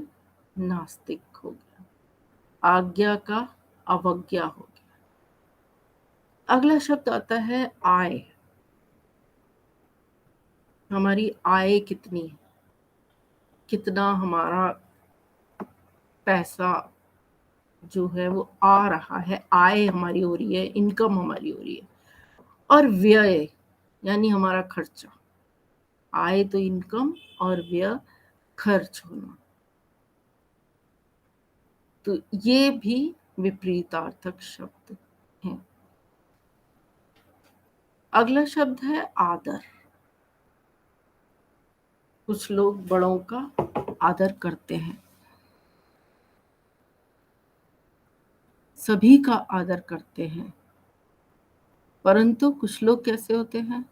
नास्तिक हो गया, आज्ञा का अवज्ञा हो गया। अगला शब्द आता है आय। हमारी आय कितनी है, कितना हमारा पैसा जो है वो आ रहा है, आय हमारी हो रही है, इनकम हमारी हो रही है। और व्यय यानी हमारा खर्चा। आय तो इनकम और व्यय खर्च होना। तो ये भी विपरीतार्थक शब्द हैं। अगला शब्द है आदर। कुछ लोग बड़ों का आदर करते हैं, सभी का आदर करते हैं, परंतु कुछ लोग कैसे होते हैं,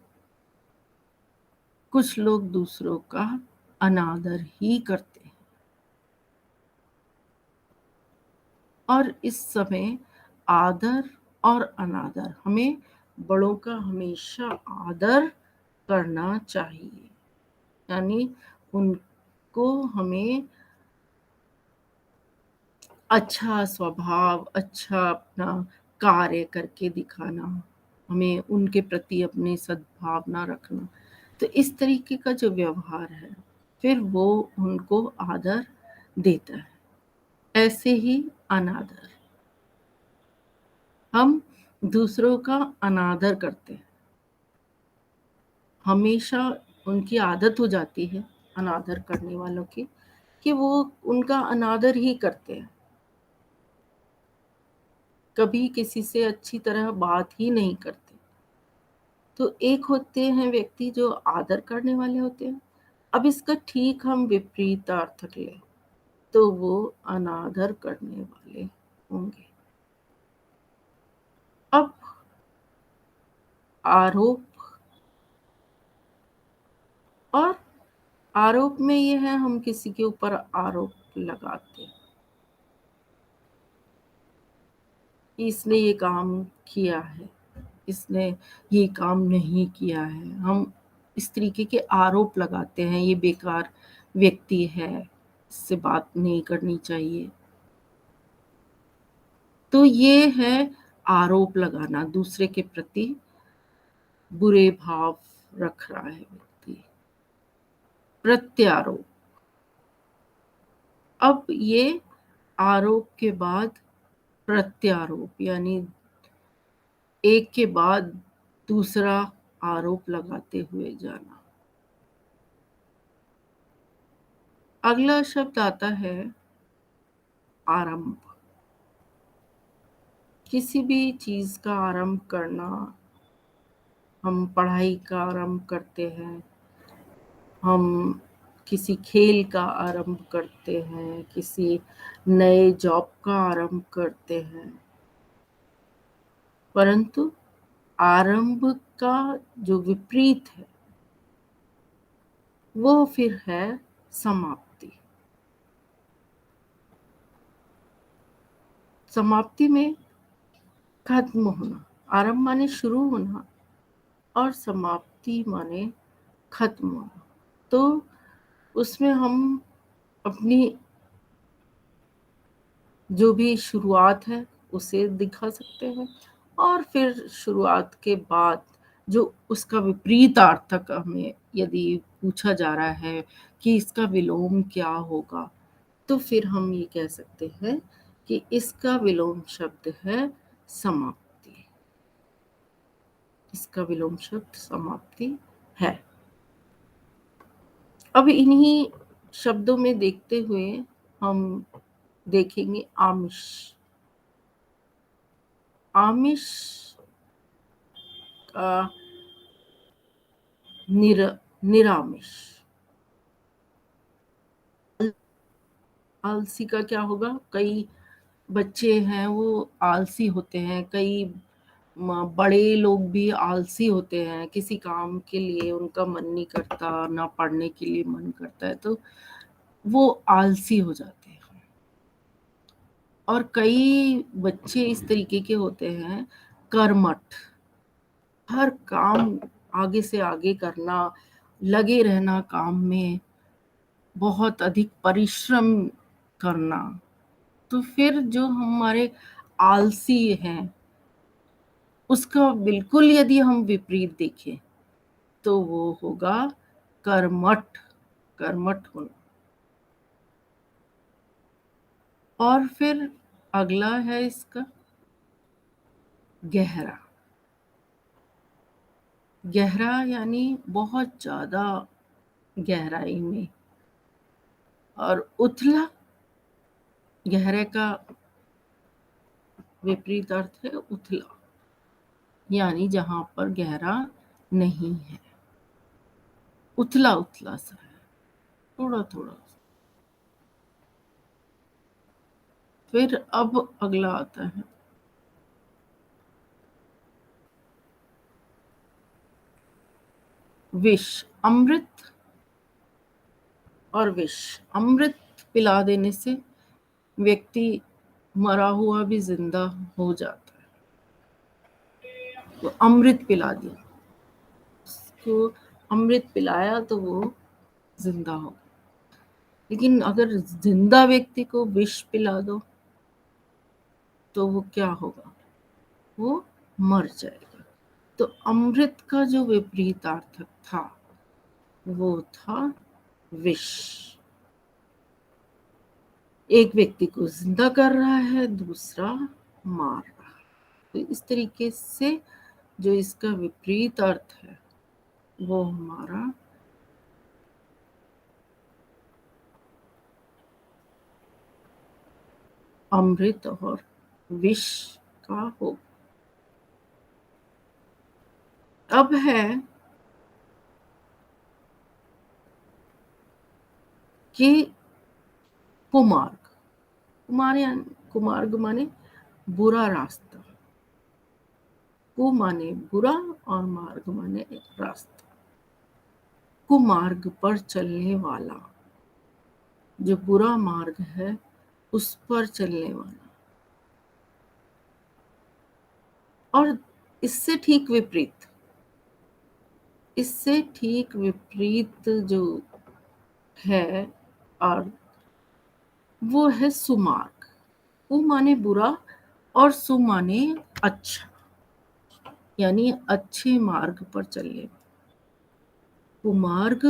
कुछ लोग दूसरों का अनादर ही करते हैं। और इस समय आदर और अनादर, हमें बड़ों का हमेशा आदर करना चाहिए, यानी उनको हमें अच्छा स्वभाव, अच्छा अपना कार्य करके दिखाना, हमें उनके प्रति अपनी सद्भावना रखना। तो इस तरीके का जो व्यवहार है, फिर वो उनको आदर देता है। ऐसे ही अनादर, हम दूसरों का अनादर करते हैं, हमेशा उनकी आदत हो जाती है अनादर करने वालों की, कि वो उनका अनादर ही करते हैं, कभी किसी से अच्छी तरह बात ही नहीं करते। तो एक होते हैं व्यक्ति जो आदर करने वाले होते हैं। अब इसका ठीक हम विपरीत अर्थ लें तो वो अनादर करने वाले होंगे। अब आरोप, और आरोप में ये है हम किसी के ऊपर आरोप लगाते हैं कि इसने ये काम किया है, इसने ये काम नहीं किया है। हम इस तरीके के आरोप लगाते हैं, ये बेकार व्यक्ति है, इससे बात नहीं करनी चाहिए। तो ये है आरोप लगाना, दूसरे के प्रति बुरे भाव रख रहा है व्यक्ति। प्रत्यारोप, अब ये आरोप के बाद प्रत्यारोप, यानी एक के बाद दूसरा आरोप लगाते हुए जाना। अगला शब्द आता है आरंभ। किसी भी चीज का आरंभ करना, हम पढ़ाई का आरंभ करते हैं, हम किसी खेल का आरंभ करते हैं, किसी नए जॉब का आरंभ करते हैं, परंतु आरंभ का जो विपरीत है वो फिर है समाप्ति। समाप्ति में खत्म होना, आरंभ माने शुरू होना और समाप्ति माने खत्म होना। तो उसमें हम अपनी जो भी शुरुआत है उसे दिखा सकते हैं, और फिर शुरुआत के बाद जो उसका विपरीतार्थक हमें यदि पूछा जा रहा है कि इसका विलोम क्या होगा, तो फिर हम ये कह सकते हैं कि इसका विलोम शब्द है समाप्ति। इसका विलोम शब्द समाप्ति है। अब इन्हीं शब्दों में देखते हुए हम देखेंगे आमिष। आमिष का निरामिष। आलसी का क्या होगा, कई बच्चे हैं वो आलसी होते हैं, कई बड़े लोग भी आलसी होते हैं, किसी काम के लिए उनका मन नहीं करता, ना पढ़ने के लिए मन करता है, तो वो आलसी हो जाते हैं। और कई बच्चे इस तरीके के होते हैं कर्मठ, हर काम आगे से आगे करना, लगे रहना काम में, बहुत अधिक परिश्रम करना। तो फिर जो हमारे आलसी हैं उसका बिल्कुल यदि हम विपरीत देखें तो वो होगा कर्मठ, कर्मठ होना। और फिर अगला है इसका गहरा। गहरा यानी बहुत ज़्यादा गहराई में, और उथला, गहरे का विपरीत अर्थ है उथला, यानी जहाँ पर गहरा नहीं है, उथला-उथला सा है, थोड़ा-थोड़ा। फिर अब अगला आता है विष, अमृत और विष। अमृत पिला देने से व्यक्ति मरा हुआ भी जिंदा हो जाता है, तो अमृत पिला दिया, उसको अमृत पिलाया तो वो जिंदा हो गया। लेकिन अगर जिंदा व्यक्ति को विष पिला दो तो वो क्या होगा, वो मर जाएगा। तो अमृत का जो विपरीत अर्थ था वो था विष। एक व्यक्ति को जिंदा कर रहा है, दूसरा मार रहा है। तो इस तरीके से जो इसका विपरीत अर्थ है वो हमारा अमृत और विष का हो। अब है कि कुमार्ग। कुमार्ग माने बुरा रास्ता। कु माने बुरा और मार्ग माने रास्ता। कुमार्ग पर चलने वाला, जो बुरा मार्ग है उस पर चलने वाला। और इससे ठीक विपरीत, इससे ठीक विपरीत जो है, और वो है सुमार्ग। कु माने बुरा और सु माने अच्छा, यानी अच्छे मार्ग पर चलने। कुमार्ग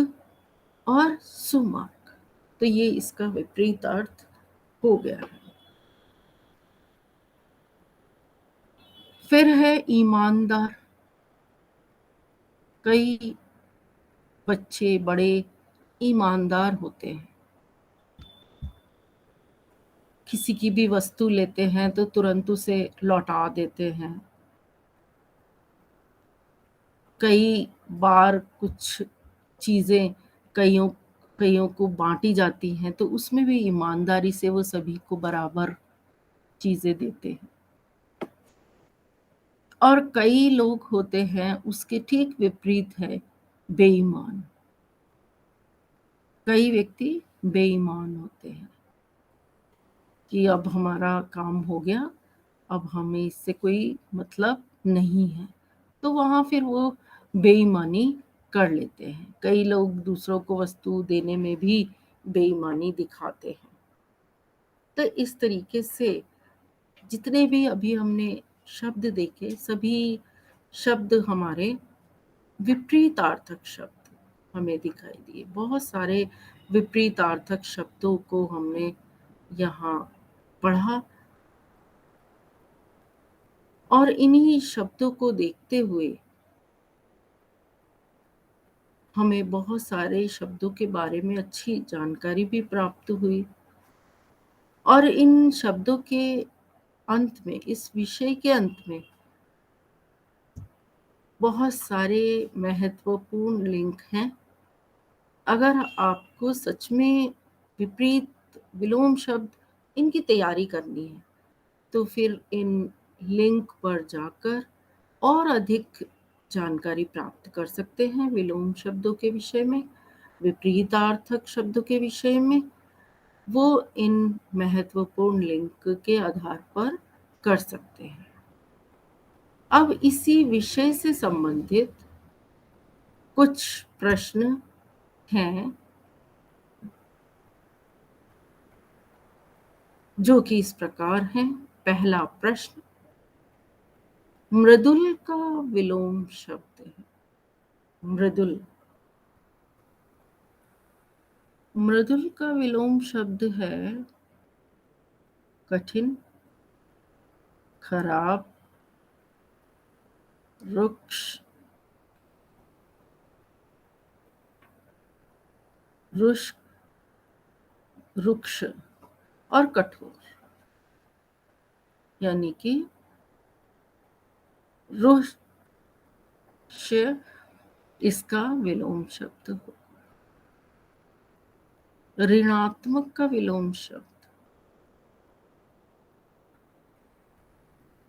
और सुमार्ग, तो ये इसका विपरीत अर्थ हो गया। फिर है ईमानदार। कई बच्चे बड़े ईमानदार होते हैं, किसी की भी वस्तु लेते हैं तो तुरंत उसे लौटा देते हैं। कई बार कुछ चीजें कईयों कईयों को बांटी जाती हैं तो उसमें भी ईमानदारी से वो सभी को बराबर चीजें देते हैं। और कई लोग होते हैं उसके ठीक विपरीत है बेईमान। कई व्यक्ति बेईमान होते हैं कि अब हमारा काम हो गया, अब हमें इससे कोई मतलब नहीं है, तो वहाँ फिर वो बेईमानी कर लेते हैं। कई लोग दूसरों को वस्तु देने में भी बेईमानी दिखाते हैं। तो इस तरीके से जितने भी अभी हमने शब्द देखे, सभी शब्द हमारे विपरीतार्थक शब्द हमें दिखाई दिए। बहुत सारे विपरीतार्थक शब्दों को हमने यहाँ पढ़ा, और इन्हीं शब्दों को देखते हुए हमें बहुत सारे शब्दों के बारे में अच्छी जानकारी भी प्राप्त हुई। और इन शब्दों के अंत में, इस विषय के अंत में बहुत सारे महत्वपूर्ण लिंक हैं। अगर आपको सच में विपरीत विलोम शब्द इनकी तैयारी करनी है तो फिर इन लिंक पर जाकर और अधिक जानकारी प्राप्त कर सकते हैं विलोम शब्दों के विषय में, विपरीतार्थक शब्दों के विषय में। वो इन महत्वपूर्ण लिंक के आधार पर कर सकते हैं। अब इसी विषय से संबंधित कुछ प्रश्न हैं जो कि इस प्रकार हैं। पहला प्रश्न, मृदुल का विलोम शब्द है। मृदुल, मृदुल का विलोम शब्द है कठिन, खराब, रुक्ष, रुष्क, रुक्ष और कठोर, यानी कि रुष्य इसका विलोम शब्द हो। ऋणात्मक का विलोम शब्द,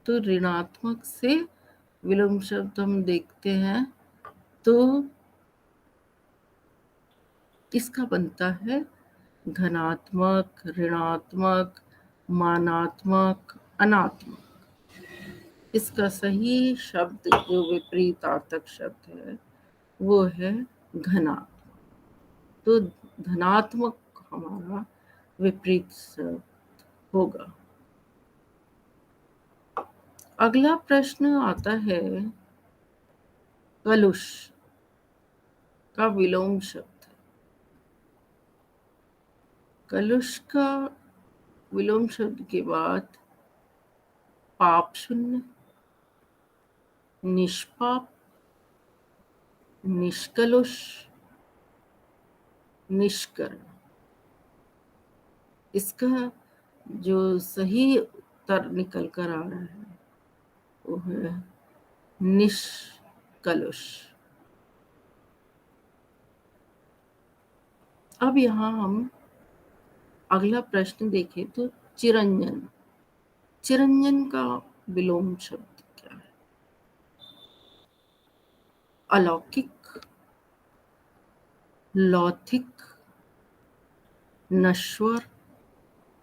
तो ऋणात्मक से विलोम शब्द हम देखते हैं तो इसका बनता है धनात्मक, ऋणात्मक, मानात्मक, अनात्मक। इसका सही शब्द जो विपरीतार्थक शब्द है वो है घनात्मक। तो धनात्मक हमारा विपरीत शब्द होगा। अगला प्रश्न आता है कलुष का विलोम शब्द। कलुष का विलोम शब्द के बाद पाप शून्य, निष्पाप, निष्कलुष, निष्कर्ण। इसका जो सही उत्तर निकल कर आ रहा है वो है निष्कलुष। अब यहाँ हम अगला प्रश्न देखें तो चिरंजन। चिरंजन का विलोम शब्द क्या है? अलौकिक, लौकिक, नश्वर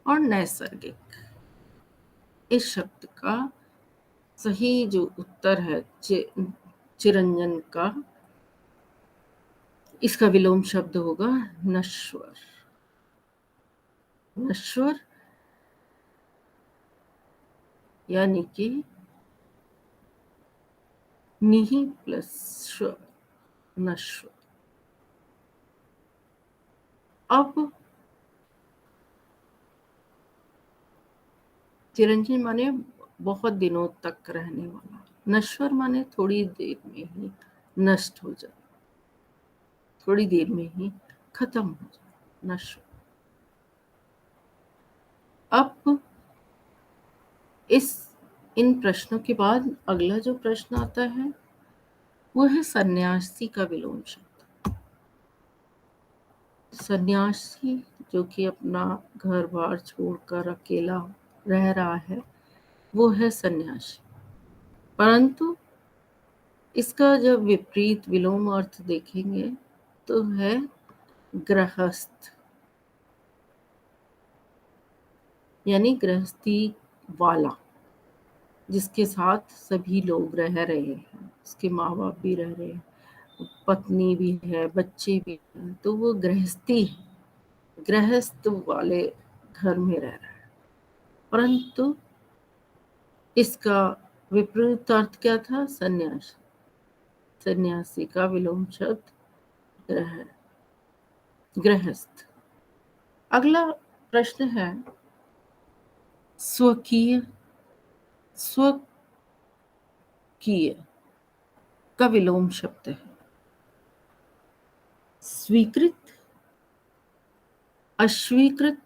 और नैसर्गिक। इस शब्द का सही जो उत्तर है चिरंजन का, इसका विलोम शब्द होगा नश्वर। नश्वर यानी कि निहि प्लस स्वर, नश्वर। अब चिरंजीव माने बहुत दिनों तक रहने वाला, नश्वर माने थोड़ी देर में ही नष्ट हो जाए, थोड़ी देर में ही खत्म हो जाए, नश्वर। अब इस इन प्रश्नों के बाद अगला जो प्रश्न आता है वो है सन्यासी का विलोम शब्द। सन्यासी जो कि अपना घर बार छोड़कर अकेला रह रहा है वो है सन्यासी। परंतु इसका जब विपरीत विलोम अर्थ देखेंगे तो है गृहस्थ, यानी गृहस्थी वाला, जिसके साथ सभी लोग रह रहे हैं, उसके माँ बाप भी रह रहे हैं, पत्नी भी है, बच्चे भी हैं, तो वो गृहस्थी है, गृहस्थ वाले घर में रह रहा है। परंतु इसका विपरीत अर्थ क्या था? सन्यासी। सन्यासी का विलोम शब्द गृहस्थ। अगला प्रश्न है स्वकीय। स्वकीय का विलोम शब्द है स्वीकृत, अस्वीकृत,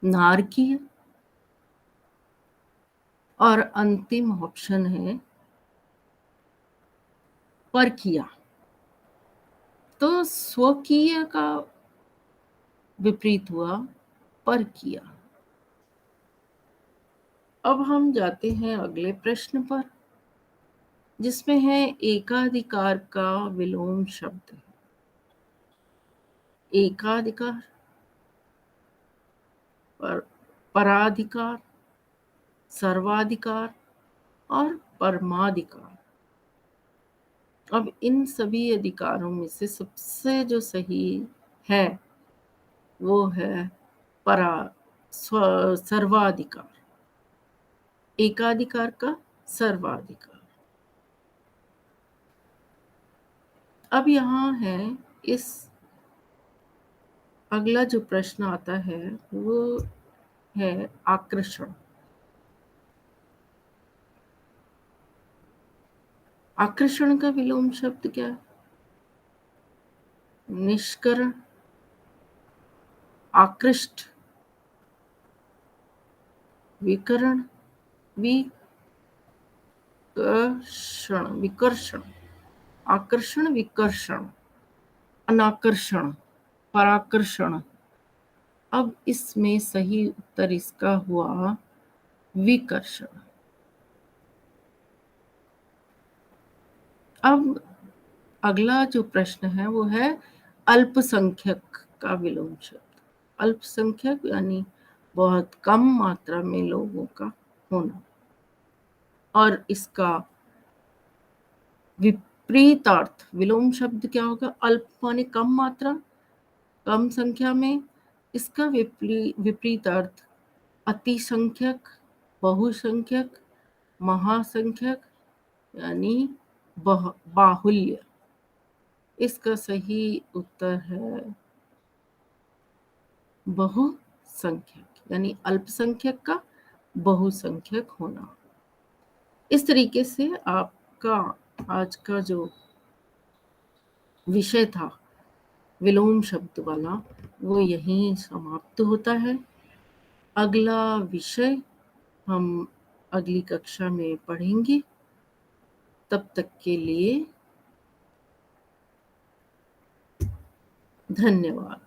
नारकीय और अंतिम ऑप्शन है परकीय। तो स्वकीय का विपरीत हुआ परकीय। अब हम जाते हैं अगले प्रश्न पर, जिसमें है एकाधिकार का विलोम शब्द। एकाधिकार, पराधिकार, सर्वाधिकार और परमाधिकार। अब इन सभी अधिकारों में से सबसे जो सही है वो है सर्वाधिकार, एकाधिकार का सर्वाधिकार। अब यहाँ है इस अगला जो प्रश्न आता है वो है आकर्षण। आकर्षण का विलोम शब्द क्या है? निष्कर्ण, आकृष्ट, विकर्ण, विकर्षण, आकर्षण, विकर्षण, अनाकर्षण, पराकर्षण। अब इसमें सही उत्तर इसका हुआ विकर्षण। अब अगला जो प्रश्न है वो है अल्पसंख्यक का विलोम शब्द। अल्पसंख्यक यानी बहुत कम मात्रा में लोगों का होना, और इसका विपरीत अर्थ विलोम शब्द क्या होगा? अल्प माने कम मात्रा, कम संख्या में। इसका विपरीत अर्थ अतिसंख्यक, बहुसंख्यक, महासंख्यक यानी बाहुल्य। इसका सही उत्तर है बहुसंख्यक, यानी अल्पसंख्यक का बहुसंख्यक होना। इस तरीके से आपका आज का जो विषय था विलोम शब्द वाला वो यहीं समाप्त होता है। अगला विषय हम अगली कक्षा में पढ़ेंगे। तब तक के लिए धन्यवाद।